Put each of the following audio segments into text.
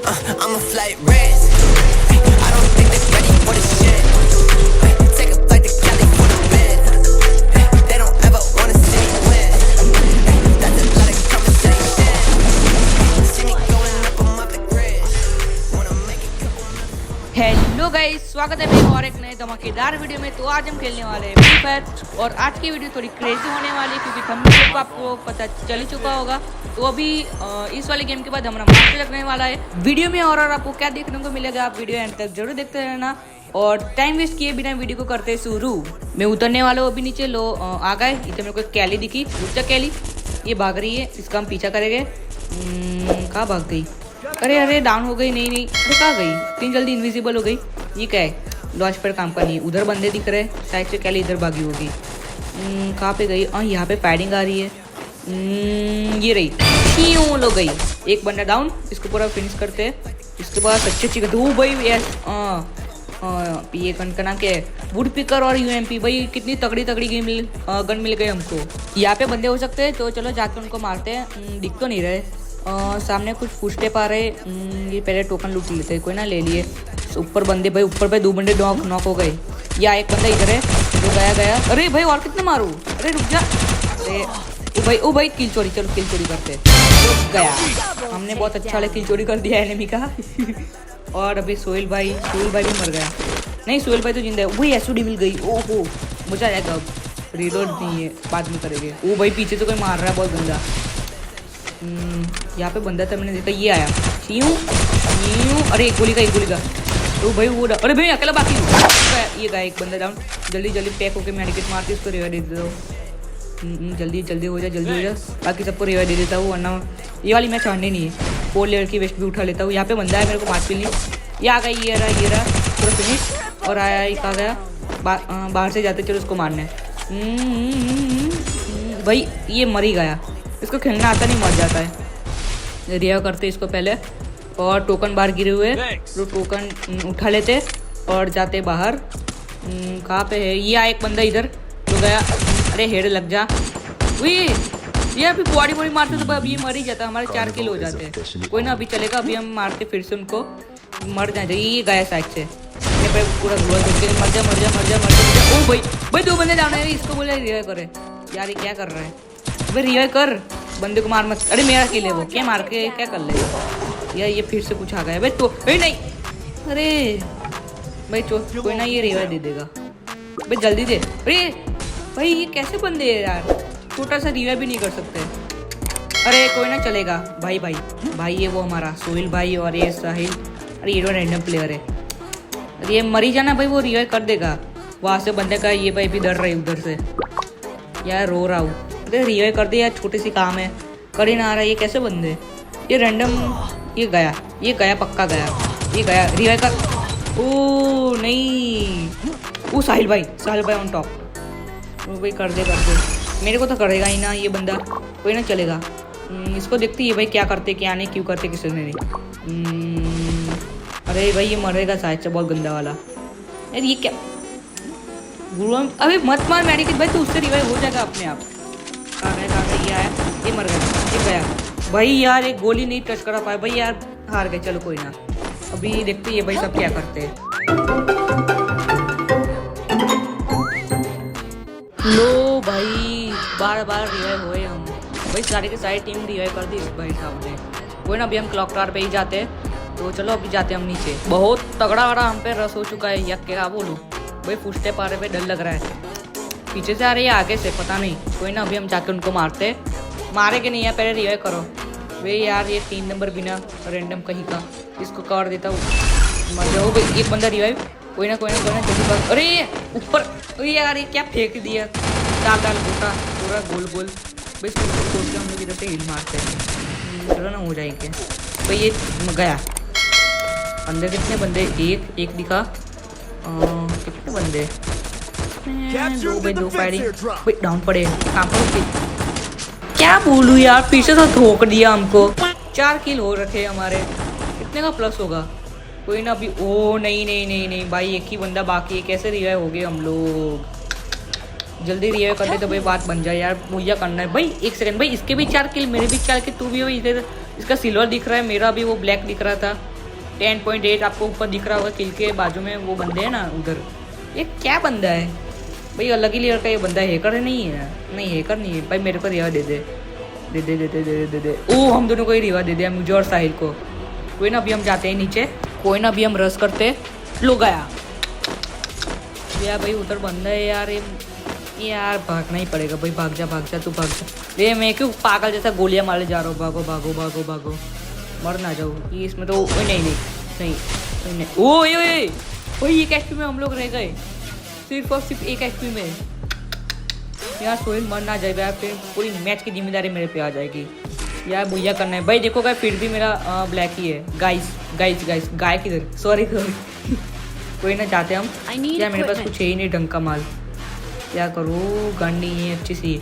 I'm a flight risk. I don't think they're ready for this shit. Take a flight to Cali for the bid. They don't ever wanna see me win. That's a lot of conversation. See me going up, I'm off the grid. Wanna make it couple. Hello guys, स्वागत है मेरे और एक नए धमाकेदार video में। तो आज हम खेलने वाले हैं फ्री फायर और आज की वीडियो थोड़ी क्रेजी होने वाली है क्योंकि थंबनेल को आपको पता चल ही चुका होगा। तो अभी इस वाले गेम के बाद हमारा मास्टर लगने वाला है वीडियो में और आपको क्या देखने को मिलेगा, आप वीडियो एंड तक जरूर देखते रहना। और टाइम वेस्ट किए बिना वीडियो को करते शुरू। मैं उतरने वाला हूँ अभी नीचे। लो आ गए। इधर मेरे को एक कैली दिखी, रुचा कैली, ये भाग रही है, इसका हम पीछा करेंगे। कहाँ भाग गई? अरे अरे डाउन हो गई। नहीं नहीं, अरे कहाँ गई? इतनी जल्दी इनविजिबल हो गई। ये क्या है? लॉन्च पर काम का नहीं। उधर बंदे दिख रहे हैं, शायद से कैली इधर भागी होगी। कहाँ पे गई? यहाँ पे फायरिंग आ रही है। ये रही, क्यों लो गई। एक बंदा डाउन, इसको पूरा फिनिश करते हैं। इसके बाद अच्छी अच्छी गन भाई। यस ये गन का नाम क्या है? वुड पिकर और यूएमपी। भाई कितनी तगड़ी तगड़ी गन मिल गई हमको। यहाँ पे बंदे हो सकते हैं, तो चलो जाके उनको मारते हैं। दिख तो नहीं रहे। सामने कुछ फुटस्टेप आ रहे। ये पहले टोकन लूट लेते हैं। कोई ना ले लिए। ऊपर बंदे, भाई ऊपर पे 2 बंदे नॉक हो गए। या एक बंदा इधर है जो गया। अरे भाई और कितने मारूं? अरे रुक जा। अरे ओ भाई किल चोरी। चलो किल चोरी करते। रुक गया। हमने बहुत अच्छा वाला किल चोरी कर दिया एनिमी का। और अभी सोहेल भाई भी मर गया। नहीं, सोहेल भाई तो जिंदा है। वही एसओडी मिल गई। ओहो मजा आएगा। अब रिलोड नहीं है, बाद में करेंगे। ओ भाई पीछे तो कोई मार रहा है बहुत गंदा। यहाँ पे बंदा था, मैंने देखा। ये आया। अरे एक गोली का। तो भाई वो अरे भाई अकेला बाकी ये गया। एक बंदा डाउन। जल्दी पैक होके मेडिकेट मारती उसको रिवाइव दे देता हूँ। जल्दी हो जा। बाकी सबको रिवाइव दे देता हूँ, वरना ये वाली मैच हारनी नहीं है। 4 लेवल की वेस्ट भी उठा लेता हूँ। यहाँ पे बंदा है, मेरे को मार भी नहीं। ये आ गई। ये रहा पूरा फिनिश। और आया एक आ गया। बाहर से जाते चलो उसको मारने। भाई ये मर ही गया। इसको खेलना आता नहीं, मर जाता है। रिया करते इसको पहले। और टोकन बाहर गिरे हुए तो टोकन उठा लेते और जाते बाहर। कहाँ पे है? ये एक बंदा इधर तो गया। अरे हेड लग जा। ये अभी बॉडी मारते तो अभी ये मर ही जाता। हमारे 4 किल हो जाते हैं। कोई ना, अभी चलेगा। अभी हम मारते फिर से उनको, मर जाए। ये गया साइड से। पूरा धुआं करके मर जा। ओ भाई 2 बंदे डाउन है। इसको बोले रिवाइव करे। यार ये क्या कर रहा है? भाई रिवाइव कर, बंदे को मार मत। अरे मेरा किल है वो, क्या मार के क्या कर ले यार। ये फिर से कुछ आ गया भाई। तो भाई नहीं, अरे भाई कोई ना, ये रिवाइव दे देगा भाई। जल्दी दे। अरे भाई ये कैसे बंदे हैं यार, छोटा सा रिवाइव भी नहीं कर सकते। अरे कोई ना, चलेगा। भाई ये वो हमारा सोहेल भाई और ये साहिल। अरे ये रैंडम प्लेयर है। अरे ये मरी जाना भाई, वो रिवाइव कर देगा वहाँ से बंदे का। ये भाई भी डर रही उधर से यार, रो रहा हूँ। अरे रिवाइव कर दे यार, छोटी सी काम है, कर ही ना आ रहा। ये कैसे बंदे? ये रैंडम। ये गया पक्का गया। ये गया, रिवाइव कर। ओ नहीं, वो साहिल भाई ऑन टॉप। वो भाई कर दे। मेरे को तो करेगा ही ना ये बंदा। कोई ना, चलेगा। इसको देखते ये भाई क्या करते, क्या नहीं, क्यों करते, किसी ने नहीं। अरे भाई ये मरेगा शायद से, बहुत गंदा वाला यार। ये क्या? अबे मत मार मेडिकेट भाई, तो उससे रिवाइव हो जाएगा अपने आप। कहाँ गया? ये आया, ये मर गया, ये गया। भाई यार एक गोली नहीं टच करा पाया भाई यार, हार गए। चलो कोई ना, अभी देखते ये भाई सब क्या करते हैं। लो भाई बार रिवाइव हुए हम भाई। सारे के सारी टीम रिवाइव कर दी भाई साहब ने। कोई ना, अभी हम क्लॉक टावर पे ही जाते हैं। तो चलो अभी जाते हैं हम नीचे। बहुत तगड़ा वाला हम पे रस हो चुका है। या क्या बोलूँ भाई, फुटस्टेप आ रहे पे, डर लग रहा है। पीछे से आ रही है, आगे से पता नहीं। कोई ना, अभी हम जाके उनको मारते। मारे कि नहीं है, पहले रिवाइव करो भाई यार। ये 3 नंबर बिना रैंडम कहीं का, इसको कर देता हूँ, मर जाओ भाई। एक बंदा रिवाइव। कोई ना जल्दी बात। अरे ऊपर यार, ये क्या फेंक दिया? डाल गोटा पूरा गोल भाई। इसको छोड़ के हम लोग इधर से हिल मारते हैं। चलो ना, हो जाएंगे भाई। ये गया। अंदर कितने बंदे? एक दिखा। कितने बंदे? 2 फायरिंग डाउन पड़े। काम करो। क्या बोलूँ यार, पीछे से ठोक दिया हमको। 4 किल हो रखे हमारे। कितने का प्लस होगा? कोई ना, अभी ओ नहीं भाई, एक ही बंदा बाकी है। कैसे रिवाइव हो गए हम लोग? जल्दी रिवाइव कर दे तो भाई बात बन जाए यार। मुझे करना है भाई। 1 सेकंड भाई, इसके भी 4 किल, मेरे भी 4 किल। तू भी इधर, इसका सिल्वर दिख रहा है, मेरा भी वो ब्लैक दिख रहा था। 10.8 आपको ऊपर दिख रहा होगा किल के बाजू में वो बंदे हैं ना उधर। ये क्या बंदा है भाई, अलग ही लेयर का ये बंदा। हैकर है नहीं है, नहीं हैकर नहीं है भाई। मेरे को रिवा दे दे दे दे दे दे दे दे दे। ओ हम दोनों को ही रिवा दे दिया, मुझे और साहिल को। कोई ना, अभी हम जाते हैं नीचे। कोई ना, अभी हम रस करते। लो गया यार भाई, उधर बंदा है यार। ये यार भागना ही पड़ेगा भाई। भाग जा तू, भाग जा। ये मैं क्यों पागल जैसा गोलियां मारने जा रहा हूँ। भागो भागो भागो भागो, मर ना जाओ। ये इसमें तो नहीं नहीं नहीं नहीं। ओ ये भाई, एक एचपी में हम लोग रह गए, सिर्फ और सिर्फ एक एचपी में। यार सोहेल मर ना जाए यार, फिर पूरी मैच की जिम्मेदारी मेरे पे आ जाएगी यार। भैया करना है भाई। देखो गाइस, फिर भी मेरा ब्लैक ही है। गाइस गाइस गाइस, गाय किधर, सॉरी कोई ना, जाते हम। यार मेरे पास कुछ है ही नहीं ढंग का माल, क्या करूँ। गन नहीं है अच्छी सी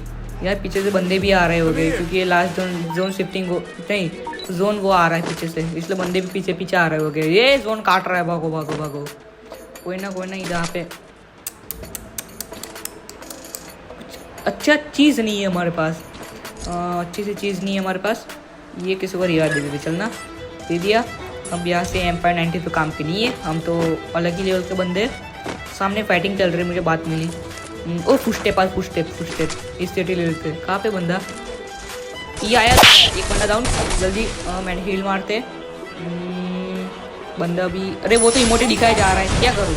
यार। पीछे से बंदे भी आ रहे हो गए, क्योंकि ये लास्ट जोन शिफ्टिंग नहीं, जोन वो आ रहा है पीछे से, इसलिए बंदे भी पीछे पीछे आ रहे हो गए। ये जोन काट रहा है, भागो भागो भागो। कोई ना यहाँ पे अच्छा चीज़ नहीं है हमारे पास, अच्छी सी चीज़ नहीं है हमारे पास। ये किसी को रिवाज दे देते, चलना दे दिया। अब यहाँ से एम्पायर 90 पे काम की नहीं है, हम तो अलग ही लेवल के बंदे। सामने फाइटिंग चल रही, मुझे बात मिली। ओ फुटस्टेप इस सिटी ले लेते। कहाँ पे बंदा ये आया, एक बंदा डाउन। जल्दी मैंने हील मारते। बंदा भी, अरे वो तो इमोटे दिखाया जा रहा है, क्या करूँ।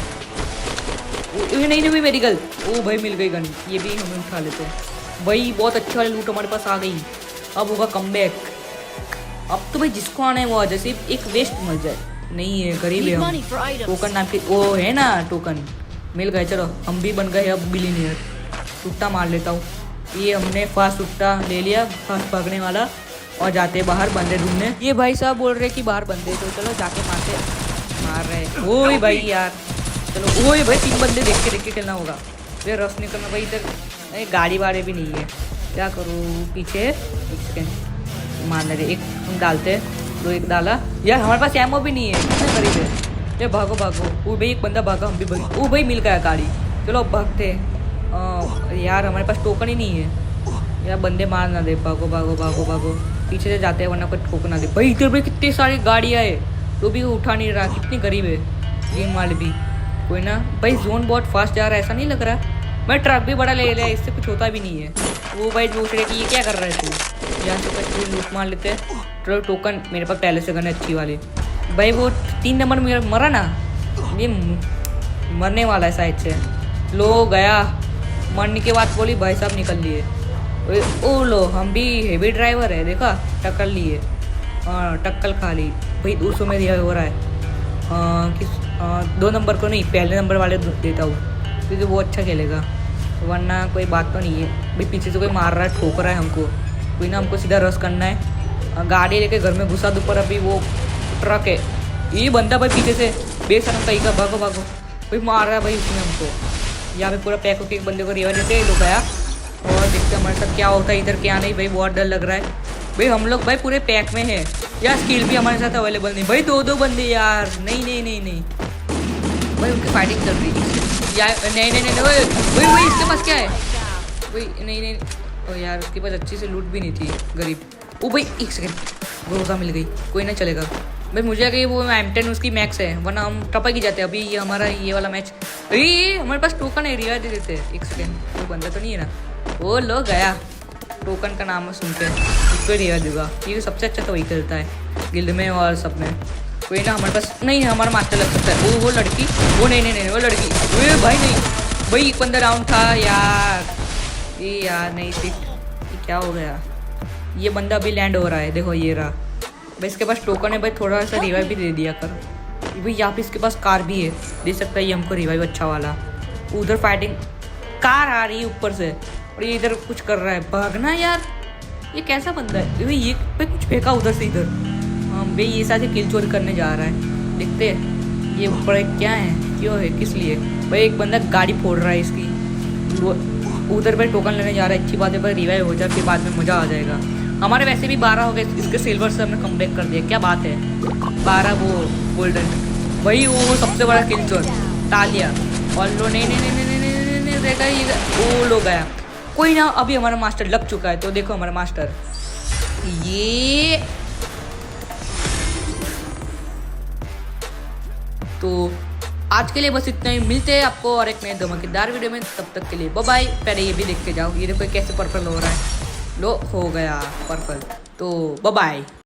नहीं नहीं मेडिकल, ओ भाई मिल गई गन, ये भी हमें उठा लेते हैं भाई। बहुत अच्छा वाली लूट हमारे पास आ गई। अब होगा कमबैक। अब तो भाई जिसको आना है वो आ जाए, सिर्फ एक वेस्ट मर जाए। नहीं है, गरीब है हम। टोकन नाम के वो है ना, टोकन मिल गए। चलो हम भी बन गए अब बिलियनियर। सुट्टा मार लेता हूँ। ये हमने फास्ट सुट्टा ले लिया, फास्ट भागने वाला। और जाते बाहर बंदे ढूंढने। ये भाई साहब बोल रहे कि बाहर बंदे, तो चलो जाके मार रहे। ओए भाई यार, चलो। ओए भाई 3 बंदे देख के खेलना होगा। ये रस निकलना भाई। इधर गाड़ी वाड़े भी नहीं है, क्या करूँ। पीछे एक सेकेंड मारने दे, एक हम डालते। 2 एक डाला यार, हमारे पास एमओ भी नहीं है, कितने करीब है। ये भागो भागो। ओ भाई एक बंदा भागा, हम भी भागे। ओ भाई मिल गया गाड़ी, चलो अब भागते। यार हमारे पास टोकन ही नहीं है यार, बंदे मार ना दे। भागो भागो भागो भागो, पीछे से जाते हैं वरना कोई ठोक ना दे। भाई इधर भाई कितनी सारी गाड़ियाँ है, तो भी उठा नहीं रहा। कितनी गरीब है गेम वाले भी। कोई ना भाई, जोन बहुत फास्ट जा रहा है, ऐसा नहीं लग रहा। मैं ट्रक भी बड़ा ले लिया, इससे कुछ होता भी नहीं है। वो भाई पूछ रहे कि ये क्या कर रहा है तू। यहाँ से कुछ लूट मार लेते हैं। चलो टोकन मेरे पास पहले से गन अच्छी वाली। भाई वो 3 नंबर में मरा ना, ये मरने वाला है शायद से। लो गया, मरने के बाद बोली भाई साहब निकल लिए। ओ लो, हम भी हेवी ड्राइवर है, देखा टक्कर लिए। टक्कर खा ली भाई। 200 में दिया हो रहा है। किस 2 नंबर को नहीं, पहले नंबर वाले देता हूँ, क्योंकि वो अच्छा खेलेगा। वरना कोई बात तो नहीं है भाई। पीछे से कोई मार रहा है, ठोक रहा है हमको। कोई ना, हमको सीधा रस करना है। गाड़ी लेके घर में घुसा दो, पर अभी वो ट्रक है। ये बंदा भाई पीछे से बेशरम कहीं का, भागो भागो भाई, मार रहा है भाई उसने हमको। यहाँ पे पूरा पैक होकर एक बंदे को रिवा देते लोग गया। और देखते हमारे साथ क्या होता है, इधर क्या नहीं भाई। बहुत डर लग रहा है भाई। हम लोग भाई पूरे पैक में है यार। स्किल भी हमारे साथ अवेलेबल नहीं भाई। 2 बंदे यार, नहीं नहीं नहीं नहीं भाई, उनकी फाइटिंग चल रही है यार। नहीं नहीं नहीं भाई इसके पास क्या है भाई। नहीं नहीं ओ यार, उसके पास अच्छी से लूट भी नहीं थी, गरीब। ओ भाई एक सेकंड, भरोसा मिल गई। कोई ना चलेगा भाई। मुझे लगा वो M10 उसकी मैक्स है, वरना हम टपक ही जाते। अभी ये हमारा ये वाला मैच, अरे हमारे पास टोकन है, रिवा दे देते। एक सेकंड, कोई बंदा तो नहीं है ना। वो लो गया, टोकन का नाम सुनते उस पर रिवा दूंगा। ये सबसे अच्छा तो वही खेलता है गिल्ड में और सब में। कोई ना, हमारे पास नहीं है, हमारा मास्टर लग सकता है। वो लड़की, वो नहीं नहीं नहीं वो लड़की। अरे भाई नहीं भाई, एक बंदा डाउन था यार। ये यार नहीं सीट, ये क्या हो गया। ये बंदा अभी लैंड हो रहा है, देखो ये रहा भाई। इसके पास टोकन है भाई, थोड़ा सा रिवाइव भी दे दिया कर भाई। यहाँ पे इसके पास कार भी है, दे सकता है ये हमको रिवाइव अच्छा वाला। उधर फाइटिंग कार आ रही है ऊपर से, और ये इधर कुछ कर रहा है। भागना यार, ये कैसा बंदा है भाई। ये भाई कुछ फेंका उधर से इधर। हाँ भाई, ये साथ किल चोरी करने जा रहा है। देखते हैं ये ऊपर क्या है, क्यों है, किस लिए भाई। एक बंदा गाड़ी फोड़ रहा है इसकी, उधर भाई टोकन लेने जा रहा है। अच्छी बात है भाई, रिवाइव हो जाए, फिर बाद में मज़ा आ जाएगा। हमारे वैसे भी 12 हो गए, इसके सिल्वर से हमने कमबैक कर दिया, क्या बात है। 12 वो गोल्डन भाई, वो सबसे बड़ा किल चोर तालिया। और लो नहीं नहीं नहीं नहीं नहीं नहीं देखा ये, वो लो गया। कोई ना, अभी हमारा मास्टर लग चुका है, तो देखो हमारा मास्टर ये तो आज के लिए बस इतना ही, मिलते हैं आपको और एक नए धमाकेदार वीडियो में। तब तक के लिए बाय बाय। पहले ये भी देख के जाओ, ये देखो कैसे पर्पल हो रहा है। लो हो गया पर्पल, तो बाय बाय।